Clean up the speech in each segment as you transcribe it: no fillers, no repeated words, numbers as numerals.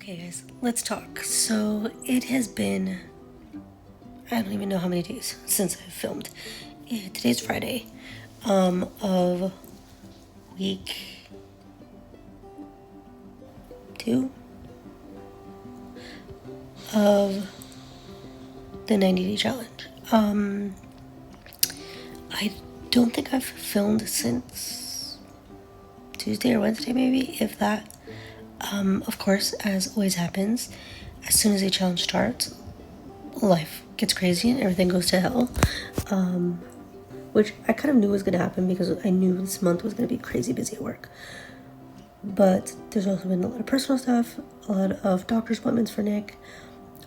Okay, guys, let's talk. So it has been, I don't even know how many days since I've filmed. Today's Friday, of week 2 of the 90-day challenge. I don't think I've filmed since Tuesday or Wednesday, maybe, if that. Of course, as always happens, as soon as a challenge starts, life gets crazy and everything goes to hell. Which I kind of knew was going to happen because I knew this month was going to be crazy busy at work. But there's also been a lot of personal stuff, a lot of doctor's appointments for Nick,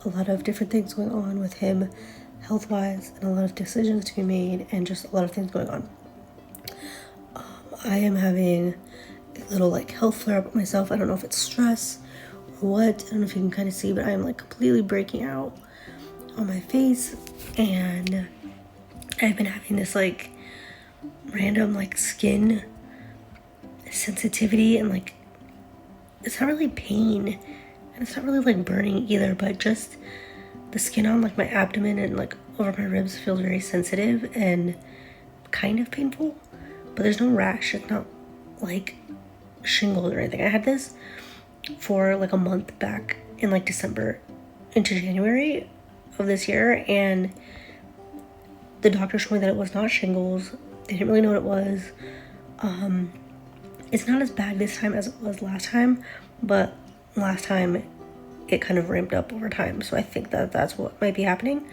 a lot of different things going on with him health-wise, and a lot of decisions to be made, and just a lot of things going on. I am having a little health flare-up myself. I don't know if it's stress or what. I don't know if you can kind of see, but I am completely breaking out on my face, and I've been having this random skin sensitivity, and it's not really pain and it's not really burning either, but just the skin on my abdomen and over my ribs feels very sensitive and kind of painful, but there's no rash. It's not like shingles or anything. I had this for a month back in December into January of this year, and the doctor showed me that it was not shingles. They didn't really know what it was. It's not as bad this time as it was last time, but last time it kind of ramped up over time. So I think that that's what might be happening.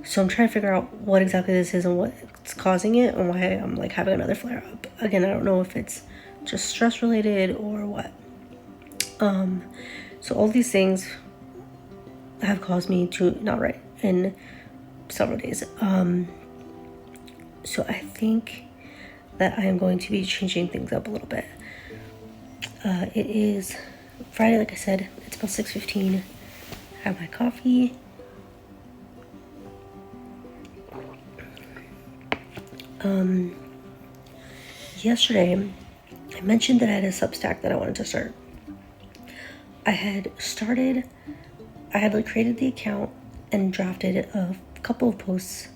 So I'm trying to figure out what exactly this is and what's causing it and why I'm having another flare up. Again, I don't know if it's just stress related or what. So all these things have caused me to not write in several days. So I think that I am going to be changing things up a little bit. It is Friday, like I said. It's about 6:15. I have my coffee. Yesterday, I mentioned that I had a Substack that I wanted to start. I had created the account and drafted a couple of posts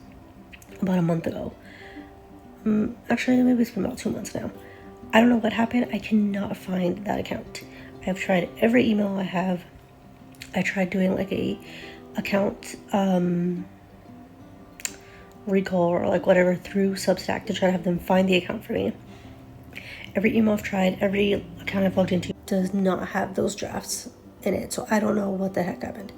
about a month ago. Actually, maybe it's been about 2 months now. I don't know what happened. I cannot find that account. I've tried every email I have. I tried doing a account recall or whatever through Substack to try to have them find the account for me. Every email I've tried, every account I've logged into does not have those drafts in it. So I don't know what the heck happened.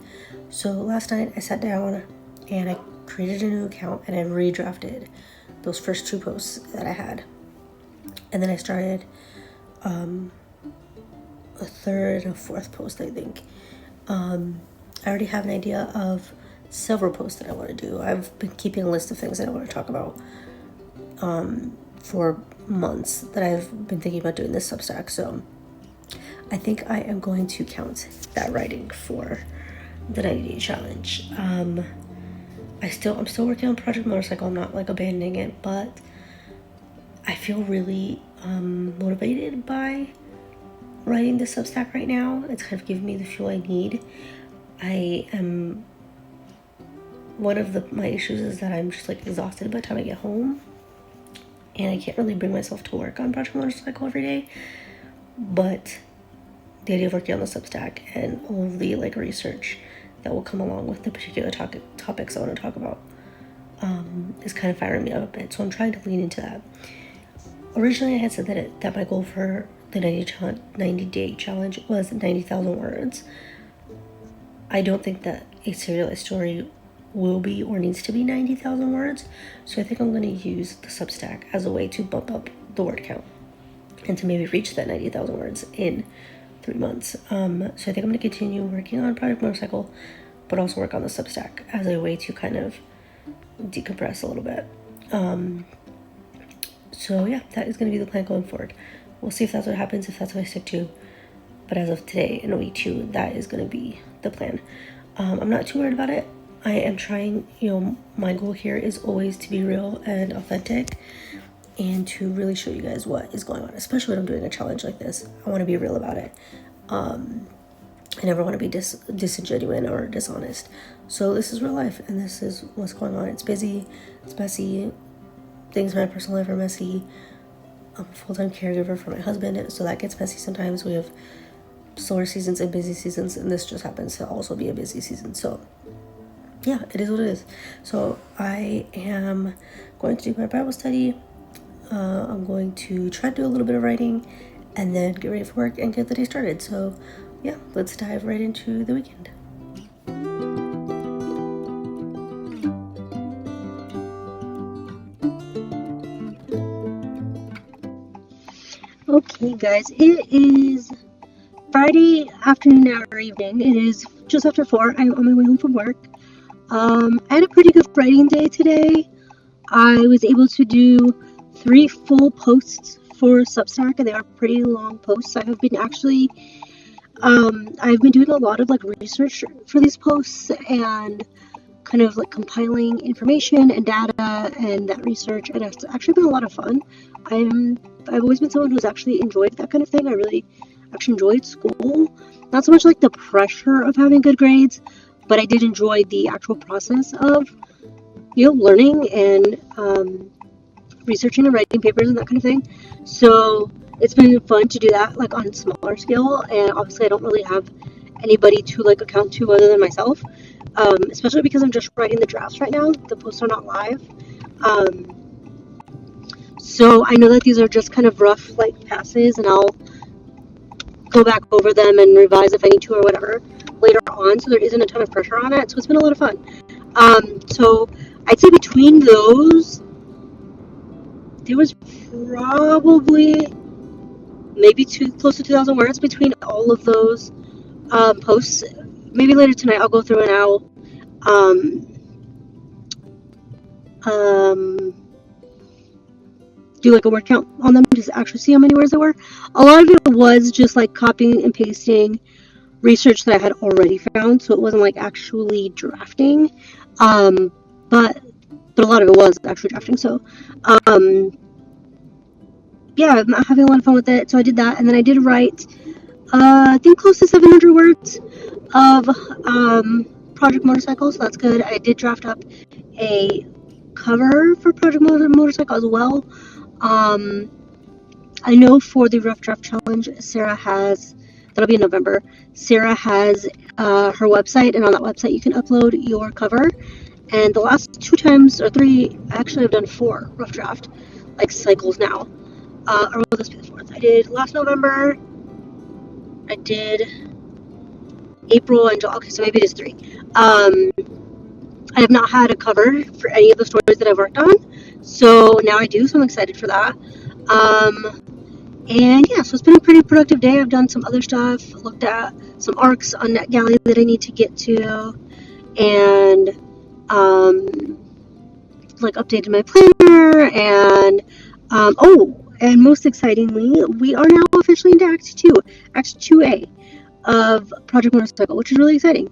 So last night I sat down and I created a new account and I redrafted those first 2 posts that I had. And then I started a 3rd and a 4th post, I think. I already have an idea of several posts that I want to do. I've been keeping a list of things that I want to talk about for months that I've been thinking about doing this Substack. So I think I am going to count that writing for the 90-day challenge. I'm still working on Project Motorcycle. I'm not abandoning it, but I feel really motivated by writing this Substack right now. It's kind of giving me the fuel I need. One of my issues is that I'm just exhausted by the time I get home, and I can't really bring myself to work on Project Motorcycle every day. But the idea of working on the Substack and all of the research that will come along with the particular topics I want to talk about is kind of firing me up a bit. So I'm trying to lean into that. Originally, I had said that my goal for the 90-day challenge was 90,000 words. I don't think that a serialized story will be or needs to be 90,000 words. So I think I'm going to use the Substack as a way to bump up the word count and to maybe reach that 90,000 words in 3 months. So I think I'm going to continue working on Project Motorcycle, but also work on the Substack as a way to kind of decompress a little bit. So yeah, that is going to be the plan going forward. We'll see if that's what happens, if that's what I stick to. But as of today, in week 2, that is going to be the plan. I'm not too worried about it. I am trying, my goal here is always to be real and authentic and to really show you guys what is going on, especially when I'm doing a challenge like this. I want to be real about it. I never want to be disingenuous or dishonest. So this is real life, and this is what's going on. It's busy, it's messy. Things in my personal life are messy. I'm a full-time caregiver for my husband, so that gets messy sometimes. We have slower seasons and busy seasons, and this just happens to also be a busy season. So yeah, it is what it is. So I am going to do my Bible study. I'm going to try to do a little bit of writing and then get ready for work and get the day started. So yeah, let's dive right into the weekend. Okay guys, it is Friday afternoon or evening. It is just after 4. I'm on my way home from work. I had a pretty good writing day today. I was able to do 3 full posts for Substack, and they are pretty long posts. I have been actually, I've been doing a lot of like research for these posts and kind of like compiling information and data and that research, and it's actually been a lot of fun. I've always been someone who's actually enjoyed that kind of thing. I really actually enjoyed school. Not so much like the pressure of having good grades, but I did enjoy the actual process of, learning and researching and writing papers and that kind of thing. So it's been fun to do that like on a smaller scale, and obviously I don't really have anybody to like account to other than myself, especially because I'm just writing the drafts right now. The posts are not live. So I know that these are just kind of rough like passes, and I'll go back over them and revise if I need to or whatever later on, so there isn't a ton of pressure on it. So it's been a lot of fun. So I'd say between those, there was probably maybe close to 2,000 words between all of those posts. Maybe later tonight I'll go through and I'll do like a word count on them to actually see how many words there were. A lot of it was just like copying and pasting research that I had already found, so it wasn't like actually drafting, but a lot of it was actually drafting. So yeah, I'm having a lot of fun with it. So I did that, and then I did write I think close to 700 words of Project Motorcycle, so that's good. I did draft up a cover for Project Motorcycle as well. I know for the Rough Draft Challenge, that'll be in November, Sarah has her website, and on that website you can upload your cover. And the last 2 times, or 3, actually I've done 4 Rough Draft, like cycles now. Or will this be the 4th? I did last November, I did April and July. Okay, so maybe it is 3. I have not had a cover for any of the stories that I've worked on, so now I do, so I'm excited for that. And yeah, so it's been a pretty productive day. I've done some other stuff, looked at some arcs on NetGalley that I need to get to, and like updated my planner, and and most excitingly, we are now officially into Act 2, Act 2A of Project Motorcycle, which is really exciting.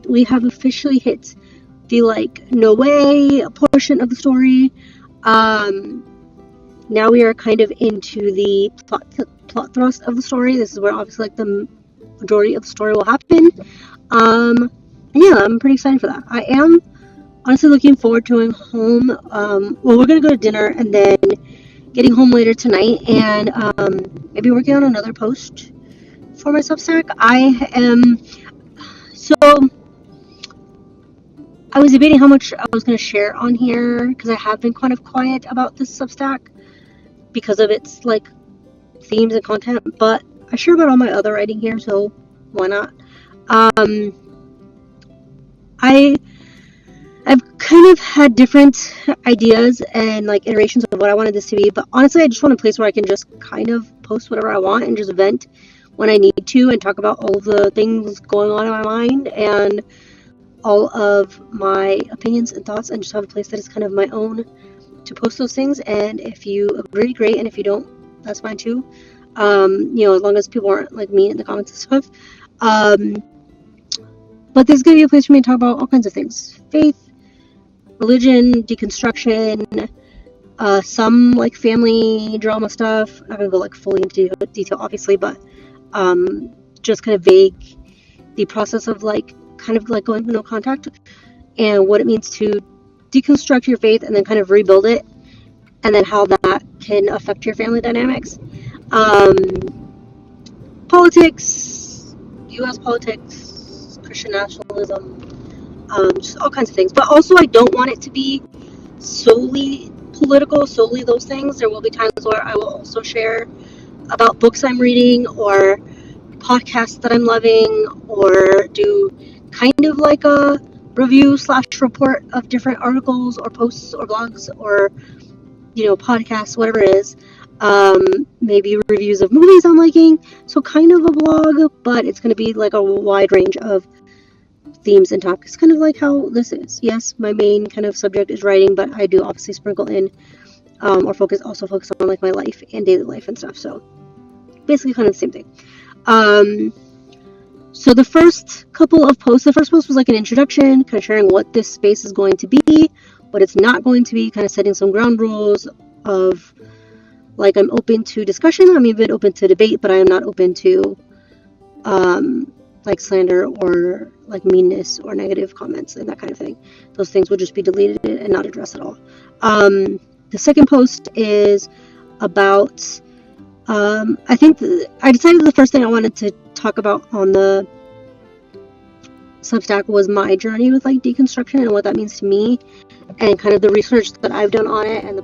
We have officially hit the like no way portion of the story. Now we are kind of into the plot thrust of the story. This is where obviously like the majority of the story will happen. Yeah, I'm pretty excited for that. I am honestly looking forward to going home. Well, we're gonna go to dinner and then getting home later tonight, and maybe working on another post for my Substack. I was debating how much I was going to share on here, because I have been kind of quiet about this Substack because of its like themes and content, but I share about all my other writing here, so why not? I've kind of had different ideas and like iterations of what I wanted this to be, but honestly I just want a place where I can just kind of post whatever I want and just vent when I need to and talk about all the things going on in my mind and all of my opinions and thoughts, and just have a place that is kind of my own to post those things. And if you agree, great, and if you don't, that's fine too. As long as people aren't like mean in the comments and stuff. But there's gonna be a place for me to talk about all kinds of things: faith, religion, deconstruction, some like family drama stuff. I'm not gonna go like fully into detail, obviously, but just kind of vague the process of like kind of like going with no contact and what it means to deconstruct your faith and then kind of rebuild it, and then how that can affect your family dynamics. Politics, U.S. politics, Christian nationalism, just all kinds of things. But also, I don't want it to be solely political, solely those things. There will be times where I will also share about books I'm reading or podcasts that I'm loving, or do kind of like a review / report of different articles or posts or blogs or, you know, podcasts, whatever it is. Maybe reviews of movies I'm liking. So kind of a blog, but it's going to be like a wide range of themes and topics, kind of like how this is. Yes, my main kind of subject is writing, but I do obviously sprinkle in or focus on like my life and daily life and stuff. So basically kind of the same thing. So the first couple of posts, the first post was like an introduction, kind of sharing what this space is going to be, what it's not going to be, kind of setting some ground rules of like, I'm open to discussion, I'm even open to debate, but I am not open to like slander or like meanness or negative comments and that kind of thing. Those things would just be deleted and not addressed at all. The second post is about I think I decided the first thing I wanted to talk about on the Substack was my journey with like deconstruction and what that means to me, and kind of the research that I've done on it and the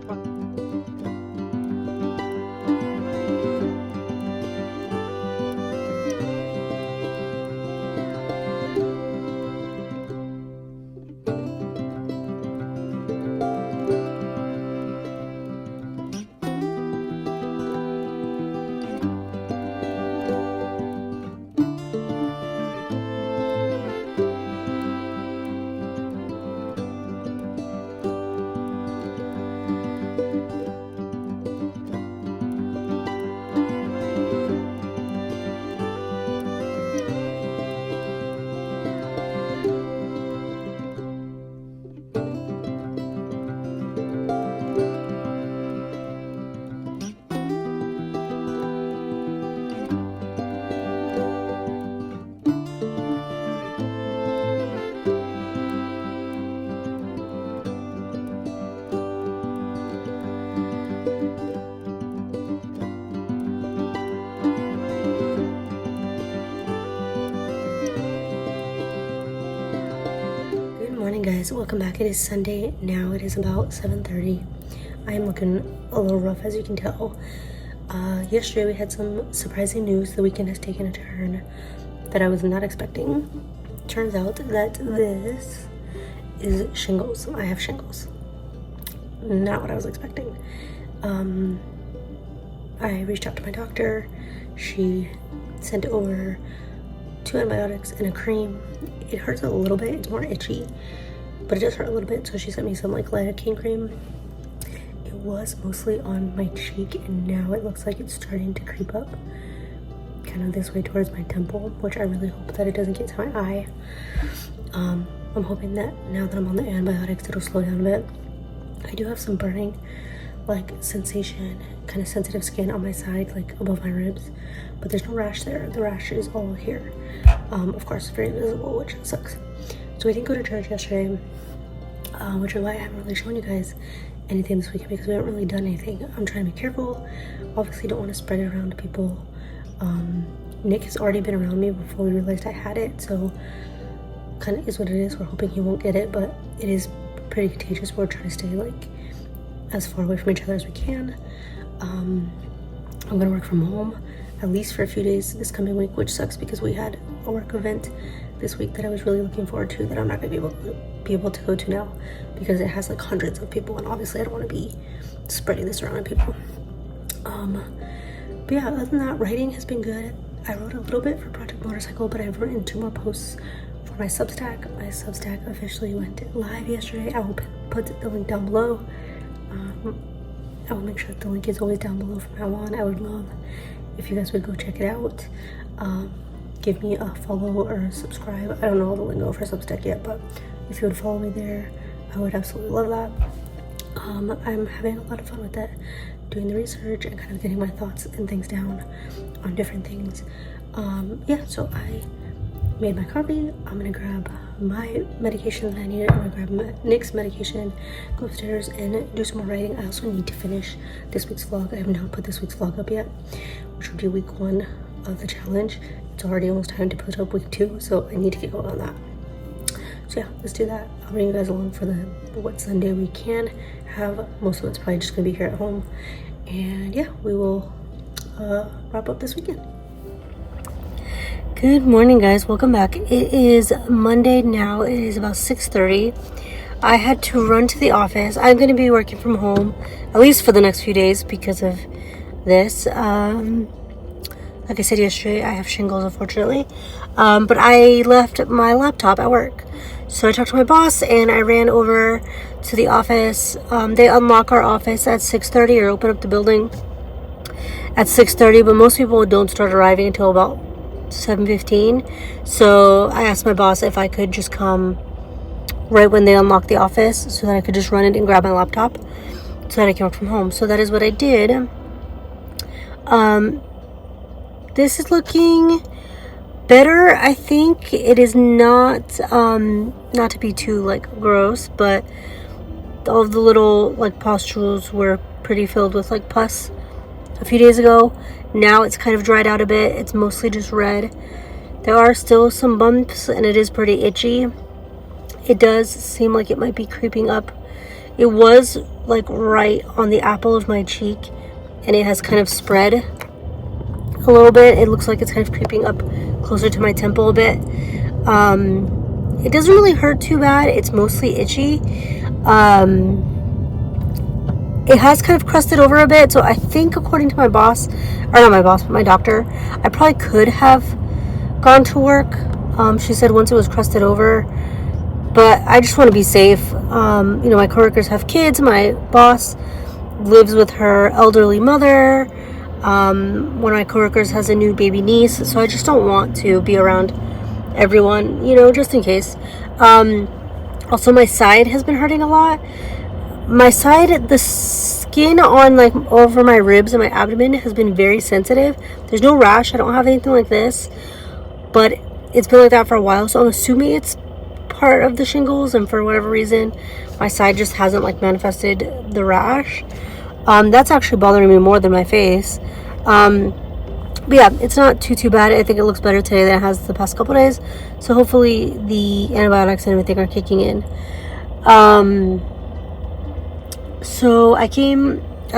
guys, welcome back. It is Sunday now. It is about 7:30. I am looking a little rough, as you can tell. Yesterday we had some surprising news. The weekend has taken a turn that I was not expecting. Turns out that this is shingles. I have shingles. Not what I was expecting. I reached out to my doctor. She sent over 2 antibiotics and a cream. It hurts a little bit. It's more itchy, but it does hurt a little bit. So she sent me some like lidocaine cream. It was mostly on my cheek, and now it looks like it's starting to creep up kind of this way towards my temple, which I really hope that it doesn't get to my eye. I'm hoping that now that I'm on the antibiotics, it'll slow down a bit. I do have some burning like sensation, kind of sensitive skin on my side, like above my ribs, but there's no rash there. The rash is all here. Of course, very visible, which sucks. So I didn't go to church yesterday, which is why I haven't really shown you guys anything this weekend, because we haven't really done anything. I'm trying to be careful. Obviously don't want to spread it around to people. Nick has already been around me before we realized I had it, so kind of is what it is. We're hoping he won't get it, but it is pretty contagious. We're trying to stay like as far away from each other as we can. I'm gonna work from home at least for a few days this coming week, which sucks because we had a work event this week that I was really looking forward to that I'm not gonna be able to go to now because it has like hundreds of people, and obviously I don't want to be spreading this around to people. But yeah, other than that, writing has been good. I wrote a little bit for Project Motorcycle, but I've written 2 more posts for my Substack. My Substack officially went live yesterday. I will put the link down below. I will make sure that the link is always down below from now on. I would love if you guys would go check it out. Give me a follow or subscribe. I don't know the lingo for Substack yet, but if you would follow me there, I would absolutely love that. I'm having a lot of fun with it. doing the research and kind of getting my thoughts and things down on different things. Yeah, so I made my coffee. I'm gonna grab my medication that I needed. I'm gonna grab Nick's medication, go upstairs and do some more writing. I also need to finish this week's vlog. I have not put this week's vlog up yet, which will be week 1 of the challenge. It's already almost time to put up week 2, so I need to get going on that. So yeah, let's do that. I'll bring you guys along for the what Sunday we can have. Most of it's probably just gonna be here at home, and yeah, we will wrap up this weekend. Good morning, guys. Welcome back. It is Monday now. It is about 6:30. I had to run to the office. I'm going to be working from home, at least for the next few days because of this. Like I said yesterday, I have shingles, unfortunately. But I left my laptop at work. So I talked to my boss and I ran over to the office. They unlock our office at 6:30 or open up the building at 6:30, but most people don't start arriving until about 7:15. So I asked my boss if I could just come right when they unlock the office so that I could just run it and grab my laptop so that I can work from home. So that is what I did. This is looking better. I think it is not not to be too like gross, but all of the little like pustules were pretty filled with like pus a few days ago. Now it's kind of dried out a bit. It's mostly just red. There are still some bumps and it is pretty itchy. It does seem like it might be creeping up. It was like right on the apple of my cheek and it has kind of spread a little bit. It looks like it's kind of creeping up closer to my temple a bit. It doesn't really hurt too bad. It's mostly itchy. It has kind of crusted over a bit, so I think according to my boss, or not my boss, but my doctor, I probably could have gone to work. She said once it was crusted over, but I just want to be safe. You know, my coworkers have kids. My boss lives with her elderly mother. One of my coworkers has a new baby niece, so I just don't want to be around everyone, you know, just in case. Also, my side has been hurting a lot. My side, the skin on like over my ribs and my abdomen has been very sensitive. There's no rash. I don't have anything like this, but it's been like that for a while. So I'm assuming it's part of the shingles, and for whatever reason, my side just hasn't like manifested the rash. That's actually bothering me more than my face. But yeah, it's not too bad. I think it looks better today than it has the past couple days. So hopefully the antibiotics and everything are kicking in. So I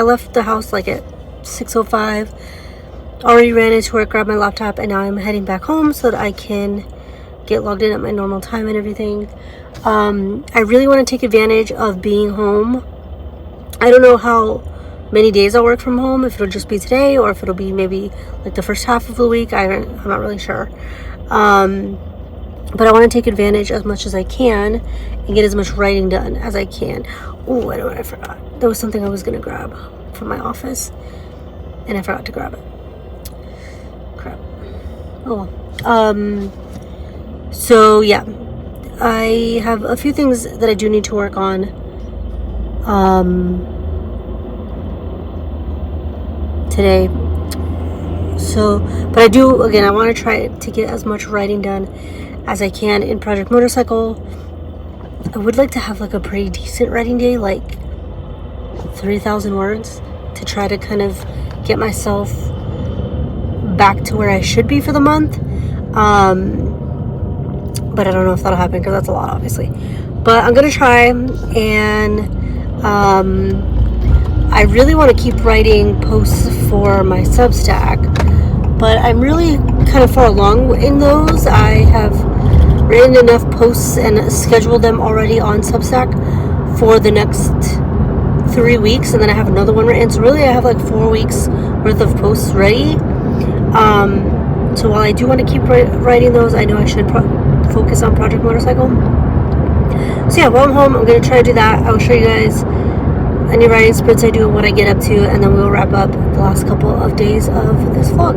left the house like at 6:05, already ran into work, grabbed my laptop, and now I'm heading back home so that I can get logged in at my normal time and everything. I really want to take advantage of being home. I don't know how many days I'll work from home, if it'll just be today or if it'll be maybe like the first half of the week. I'm not really sure. But I want to take advantage as much as I can and get as much writing done as I can. Oh, I know what I forgot. There was something I was going to grab from my office and I forgot to grab it. Crap. Oh well. So yeah, I have a few things that I do need to work on today. So, but I do, again, I want to try to get as much writing done as I can in Project Motorcycle. I would like to have like a pretty decent writing day, like 3,000 words, to try to kind of get myself back to where I should be for the month. But I don't know if that'll happen because that's a lot, obviously. But I'm gonna try, and I really want to keep writing posts for my Substack, but I'm really kind of far along in those. I have written enough posts and scheduled them already on Substack for the next 3 weeks, and then I have another one written. So really I have like 4 weeks worth of posts ready. So while I do want to keep writing those, I know I should focus on Project Motorcycle. So yeah, while I'm home, I'm going to try to do that. I will show you guys any writing sprints I do and what I get up to, and then we'll wrap up the last couple of days of this vlog.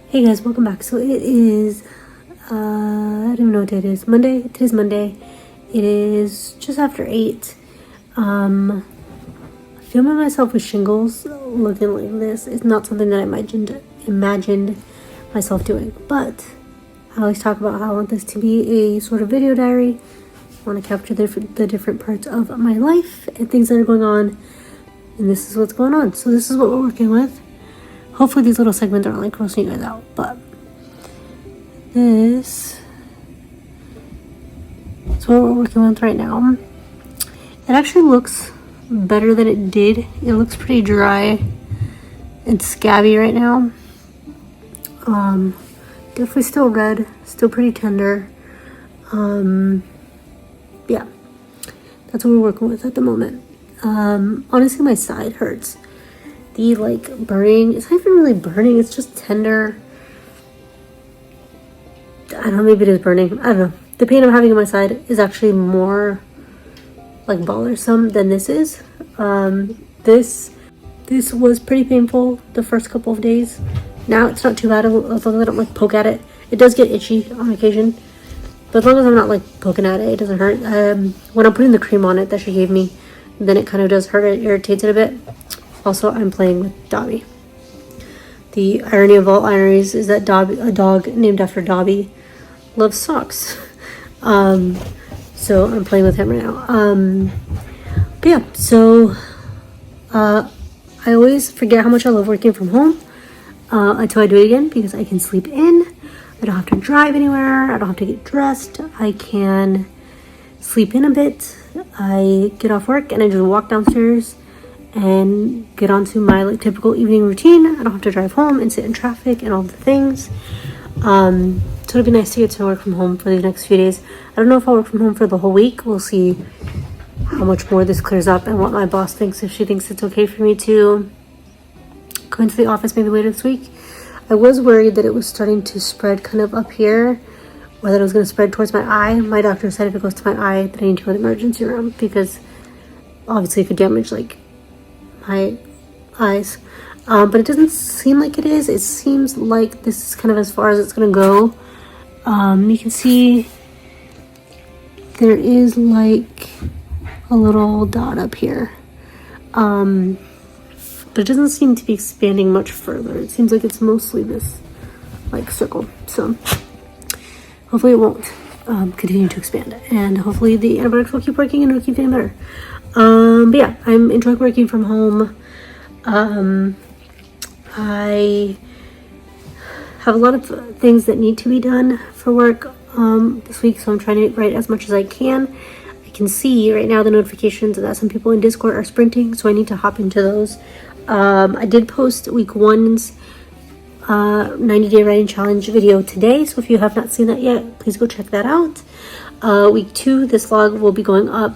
Hey guys, welcome back. So it is, I don't even know what day it is. Monday. Today's Monday. It is just after 8. Filming myself with shingles looking like this is not something that I imagined myself doing. But I always talk about how I want this to be a sort of video diary. I want to capture the different parts of my life and things that are going on. And this is what's going on. So this is what we're working with. Hopefully these little segments aren't like grossing you guys out, but this is what we're working with right now. It actually looks better than it did. It looks pretty dry and scabby right now. Definitely still red, still pretty tender. Yeah, that's what we're working with at the moment. Honestly, my side hurts. The like burning, it's not even really burning, it's just tender. I don't know, maybe it is burning. I don't know. The pain I'm having on my side is actually more like bothersome than this is. This was pretty painful the first couple of days. Now it's not too bad as long as I don't like poke at it. It does get itchy on occasion, but as long as I'm not like poking at it, it doesn't hurt. When I'm putting the cream on it that she gave me, then it kind of does hurt. It irritates it a bit. Also, I'm playing with Dobby. The irony of all ironies is that a dog named after Dobby, loves socks. So I'm playing with him right now. But yeah, so I always forget how much I love working from home until I do it again, because I can sleep in. I don't have to drive anywhere. I don't have to get dressed. I can sleep in a bit. I get off work and I just walk downstairs and get onto my like typical evening routine. I don't have to drive home and sit in traffic and all the things. So it'll be nice to get to work from home for the next few days. I don't know if I'll work from home for the whole week. We'll see how much more this clears up and what my boss thinks, if she thinks it's okay for me to go into the office maybe later this week. I was worried that it was starting to spread kind of up here, or that it was going to spread towards my eye. My doctor said if it goes to my eye, that I need to go to the emergency room, because obviously it could damage like my eyes. But it doesn't seem like it is. It seems like this is kind of as far as it's going to go. You can see there is like a little dot up here. But it doesn't seem to be expanding much further. It seems like it's mostly this like circle. So hopefully it won't continue to expand. And hopefully the antibiotics will keep working and it'll keep getting better. But yeah, I'm enjoying working from home. I have a lot of things that need to be done for work this week, so I'm trying to write as much as I can. I can see right now the notifications that some people in Discord are sprinting, so I need to hop into those. I did post week 1's 90-day writing challenge video today, so if you have not seen that yet, please go check that out. Week 2, this vlog will be going up.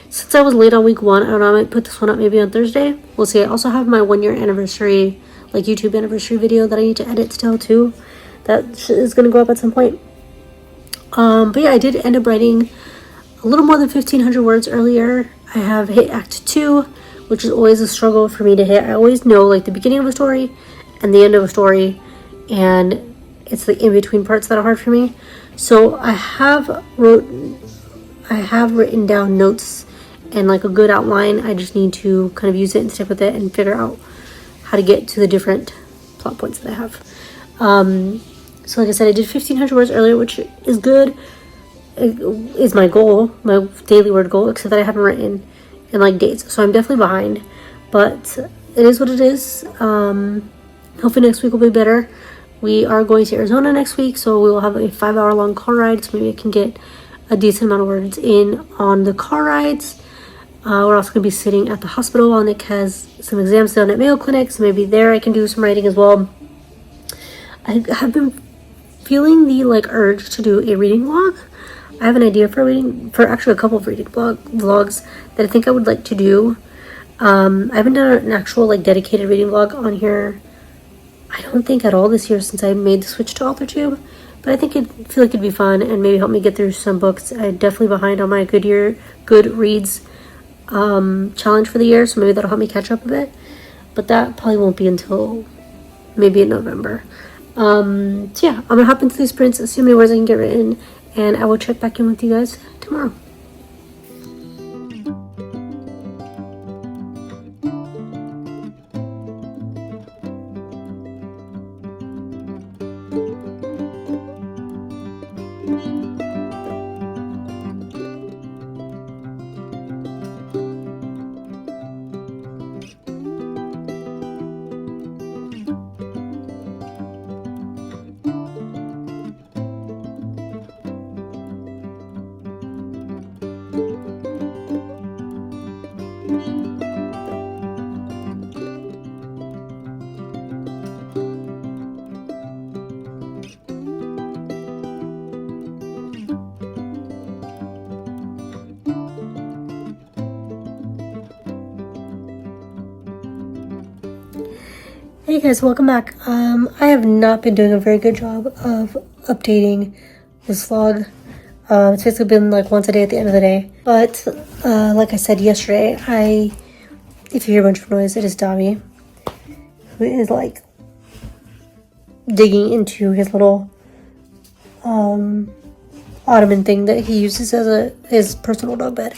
Since I was late on week 1, I don't know, I might put this one up maybe on Thursday. We'll see. I also have my 1-year anniversary, like YouTube anniversary video that I need to edit still too. That is going to go up at some point. But yeah, I did end up writing a little more than 1,500 words earlier. I have hit Act 2, which is always a struggle for me to hit. I always know like the beginning of a story and the end of a story, and it's the in-between parts that are hard for me. So I have written down notes and like a good outline. I just need to kind of use it and stick with it and figure out how to get to the different plot points that I have. So like I said, I did 1,500 words earlier, which is good. It is my goal, my daily word goal, except that I haven't written in like days. So I'm definitely behind, but it is what it is. Hopefully next week will be better. We are going to Arizona next week, so we will have a 5-hour long car ride, so maybe I can get a decent amount of words in on the car rides. We're also going to be sitting at the hospital while Nick has some exams done at Mayo Clinic, so maybe there I can do some writing as well. I have been feeling the like urge to do a reading vlog. I have an idea for actually a couple of reading vlogs that I think I would like to do. I haven't done an actual like dedicated reading vlog on here, I don't think at all this year since I made the switch to AuthorTube, but I think feel like it'd be fun and maybe help me get through some books. I'm definitely behind on my Goodreads challenge for the year, so maybe that'll help me catch up a bit. but that probably won't be until maybe in November. So yeah, I'm gonna hop into these prints, see how many words I can get written, and I will check back in with you guys tomorrow. Hey guys, welcome back. I have not been doing a very good job of updating this vlog. It's basically been like once a day at the end of the day. But like I said yesterday, if you hear a bunch of noise, it is Dobby, who is like digging into his little ottoman thing that he uses as his personal dog bed.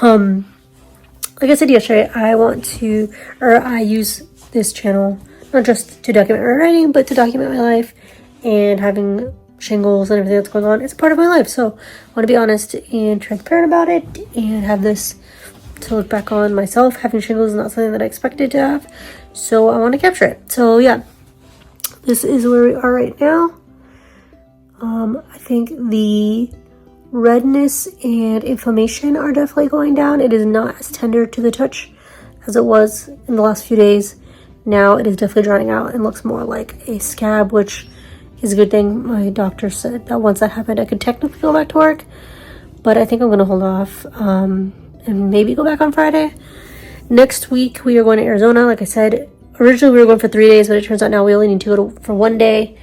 Like I said yesterday, I use this channel not just to document my writing, but to document my life, and having shingles and everything that's going on. It's a part of my life, so I want to be honest and transparent about it, and have this to look back on myself. Having shingles is not something that I expected to have, so I want to capture it. So yeah, this is where we are right now. I think the redness and inflammation are definitely going down. It is not as tender to the touch as it was in the last few days. Now it is definitely drying out and looks more like a scab, which is a good thing. My doctor said that once that happened, I could technically go back to work, but I think I'm going to hold off and maybe go back on Friday. Next week, we are going to Arizona. Like I said, originally we were going for 3 days, but it turns out now we only need to go for 1 day.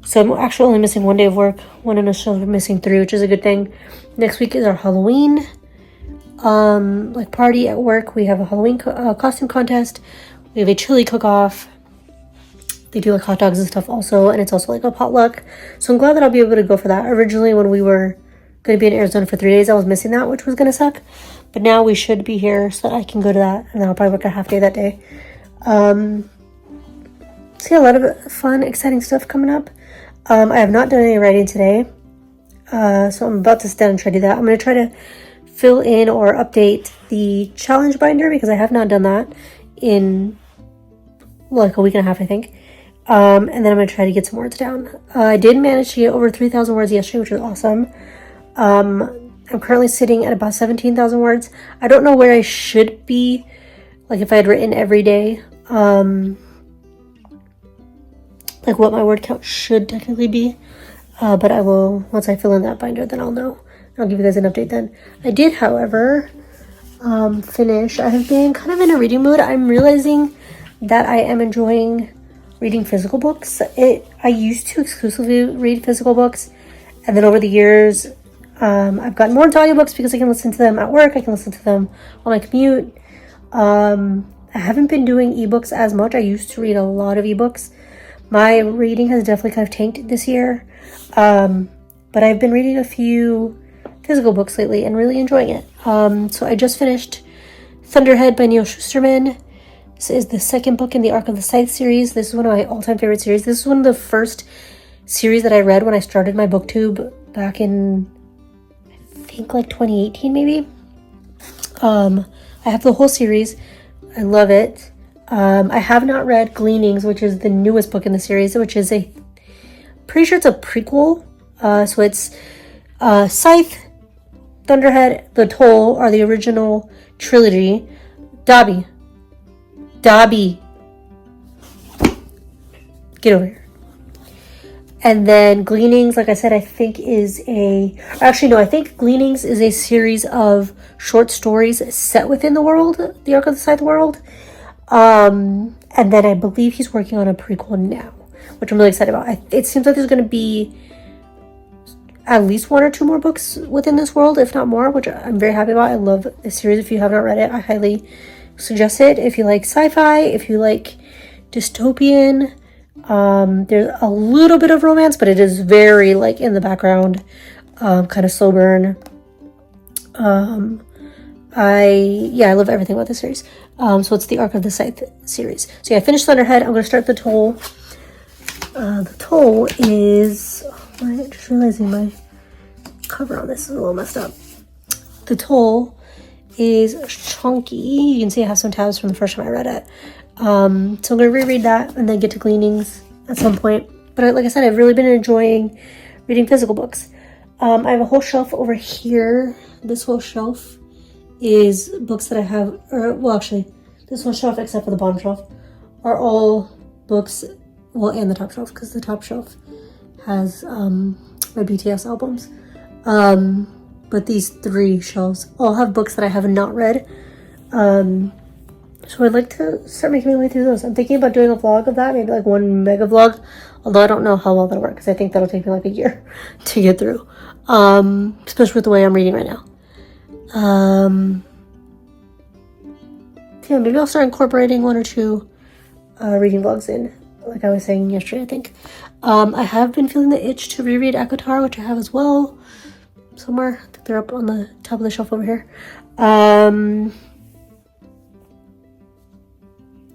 So I'm actually only missing 1 day of work. One initial, we're missing 3, which is a good thing. Next week is our Halloween like party at work. We have a Halloween costume contest. We have a chili cook-off. They do like hot dogs and stuff also, and it's also like a potluck. So I'm glad that I'll be able to go for that. Originally, when we were going to be in Arizona for 3 days, I was missing that, which was going to suck. But now we should be here so that I can go to that, and then I'll probably work a half day that day. So yeah, a lot of fun, exciting stuff coming up. I have not done any writing today, so I'm about to sit down and try to do that. I'm going to try to fill in or update the challenge binder because I have not done that in like a week and a half, I think. And then I'm going to try to get some words down. I did manage to get over 3,000 words yesterday, which is awesome. I'm currently sitting at about 17,000 words. I don't know where I should be, like if I had written every day, like what my word count should technically be. But I will, once I fill in that binder, then I'll know. I'll give you guys an update then. I did, however, finish. I have been kind of in a reading mood. I'm realizing that I am enjoying reading physical books. I used to exclusively read physical books, and then over the years, I've gotten more into audiobooks because I can listen to them at work. I can listen to them on my commute. I haven't been doing ebooks as much. I used to read a lot of ebooks. My reading has definitely kind of tanked this year, but I've been reading a few physical books lately and really enjoying it. So I just finished Thunderhead by Neil Shusterman. This is the second book in the Arc of the Scythe series. This is one of my all-time favorite series. This is one of the first series that I read when I started my booktube back in, I think, like 2018 maybe. I have the whole series. I love it. I have not read Gleanings, which is the newest book in the series, which is pretty sure it's a prequel. So it's Scythe, Thunderhead, The Toll are the original trilogy. Dobby. Get over here. And then Gleanings, like I said, I think I think Gleanings is a series of short stories set within the world, the Arc of the Scythe world. And then I believe he's working on a prequel now, which I'm really excited about. It seems like there's going to be at least 1 or 2 more books within this world, if not more, which I'm very happy about. I love this series. If you have not read it, I highly suggest it if you like sci-fi, if you like dystopian. There's a little bit of romance, but it is very like in the background, kind of slow burn. I love everything about this series. So it's the Arc of the Scythe series. So yeah, I finished Thunderhead. I'm gonna start the Toll. The Toll is, I'm just realizing my cover on this is a little messed up. The Toll is chunky. You can see I have some tabs from the first time I read it. So I'm gonna reread that and then get to Gleanings at some point. But like I said, I've really been enjoying reading physical books. I have a whole shelf over here. This whole shelf is books that I have, or well, actually, this whole shelf except for the bottom shelf are all books. Well, and the top shelf, because the top shelf has my BTS albums. But these 3 shelves all have books that I have not read. So I'd like to start making my way through those. I'm thinking about doing a vlog of that, maybe like 1 mega vlog. Although I don't know how well that'll work, because I think that'll take me like a year to get through. Especially with the way I'm reading right now. Yeah, maybe I'll start incorporating 1 or 2 reading vlogs in, like I was saying yesterday, I think. I have been feeling the itch to reread ACOTAR, which I have as well. Somewhere. I think they're up on the top of the shelf over here. I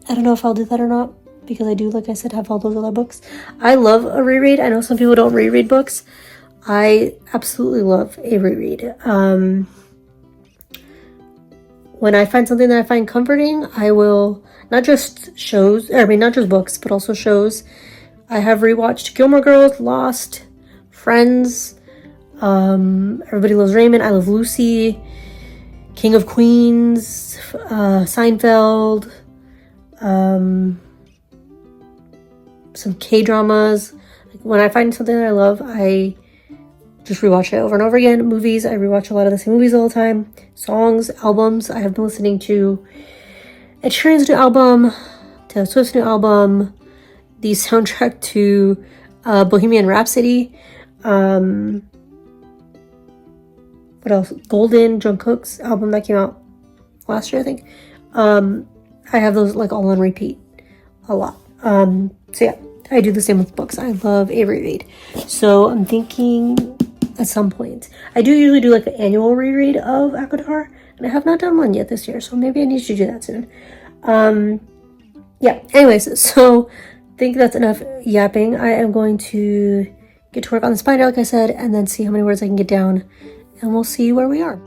don't know if I'll do that or not, because I do, like I said, have all those other books. I love a reread. I know some people don't reread books. I absolutely love a reread. When I find something that I find comforting, I will, not just books, but also shows. I have rewatched Gilmore Girls, Lost, Friends, Everybody Loves Raymond, I Love Lucy, King of Queens, Seinfeld, some K-dramas. When I find something that I love, I just rewatch it over and over again. Movies, I rewatch a lot of the same movies all the time. Songs, albums, I have been listening to Ed Sheeran's new album, Taylor Swift's new album, the soundtrack to Bohemian Rhapsody, what else? Golden, Jungkook's album that came out last year, I think. I have those like all on repeat a lot. So yeah, I do the same with books. I love a reread. So I'm thinking at some point, I do usually do like an annual reread of ACOTAR, and I have not done one yet this year, so maybe I need to do that soon. Yeah, anyways, so I think that's enough yapping. I am going to get to work on the binder, like I said, and then see how many words I can get down, and we'll see where we are.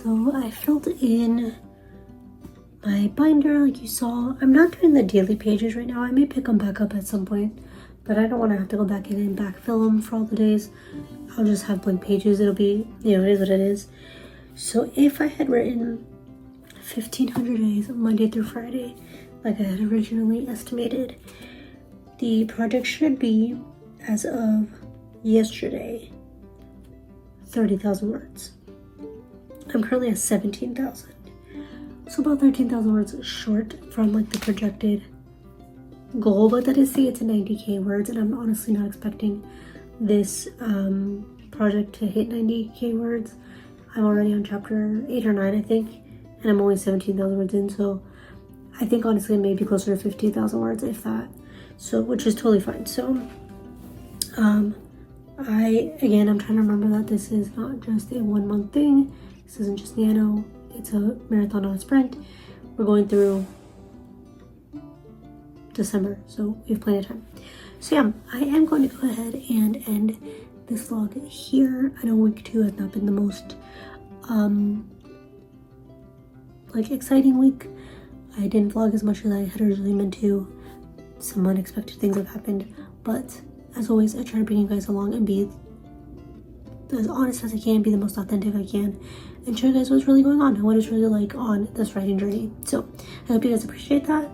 So I filled in my binder like you saw. I'm not doing the daily pages right now. I may pick them back up at some point, but I don't want to have to go back in and backfill them for all the days. I'll just have blank pages. It'll be, it is what it is. So if I had written 1,500 days, Monday through Friday, like I had originally estimated, the project should be, as of yesterday, 30,000 words. I'm currently at 17,000. So about 13,000 words short from like the projected goal, but that is, say it's a 90k words, and I'm honestly not expecting this project to hit 90k words. I'm already on chapter 8 or 9, I think, and I'm only 17,000 words in, so I think honestly it may be closer to 50,000 words, if that. So, which is totally fine. So, I'm trying to remember that this is not just a 1 month thing. This isn't just nano. It's a marathon, not a sprint. We're going through December, so we have plenty of time. So yeah, I am going to go ahead and end this vlog here. I know week 2 has not been the most like exciting week. I didn't vlog as much as I had originally meant to. Some unexpected things have happened, but as always, I try to bring you guys along and be as honest as I can, be the most authentic I can, and show you guys what's really going on and what it's really like on this writing journey. So I hope you guys appreciate that,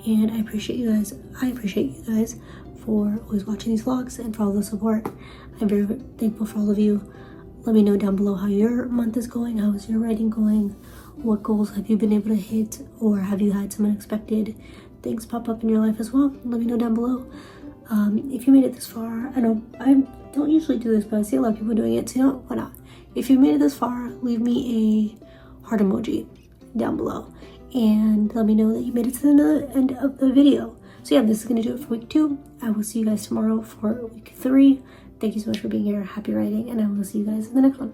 and I appreciate you guys for always watching these vlogs and for all the support. I'm very thankful for all of you. Let me know down below how your month is going. How is your writing going? What goals have you been able to hit, or have you had some unexpected things pop up in your life as well? Let me know down below. If you made it this far, I know I don't usually do this, but I see a lot of people doing it, so you know, why not? If you made it this far, leave me a heart emoji down below and let me know that you made it to the end of the video. So yeah, this is going to do it for week 2. I will see you guys tomorrow for week 3. Thank you so much for being here. Happy writing, and I will see you guys in the next one.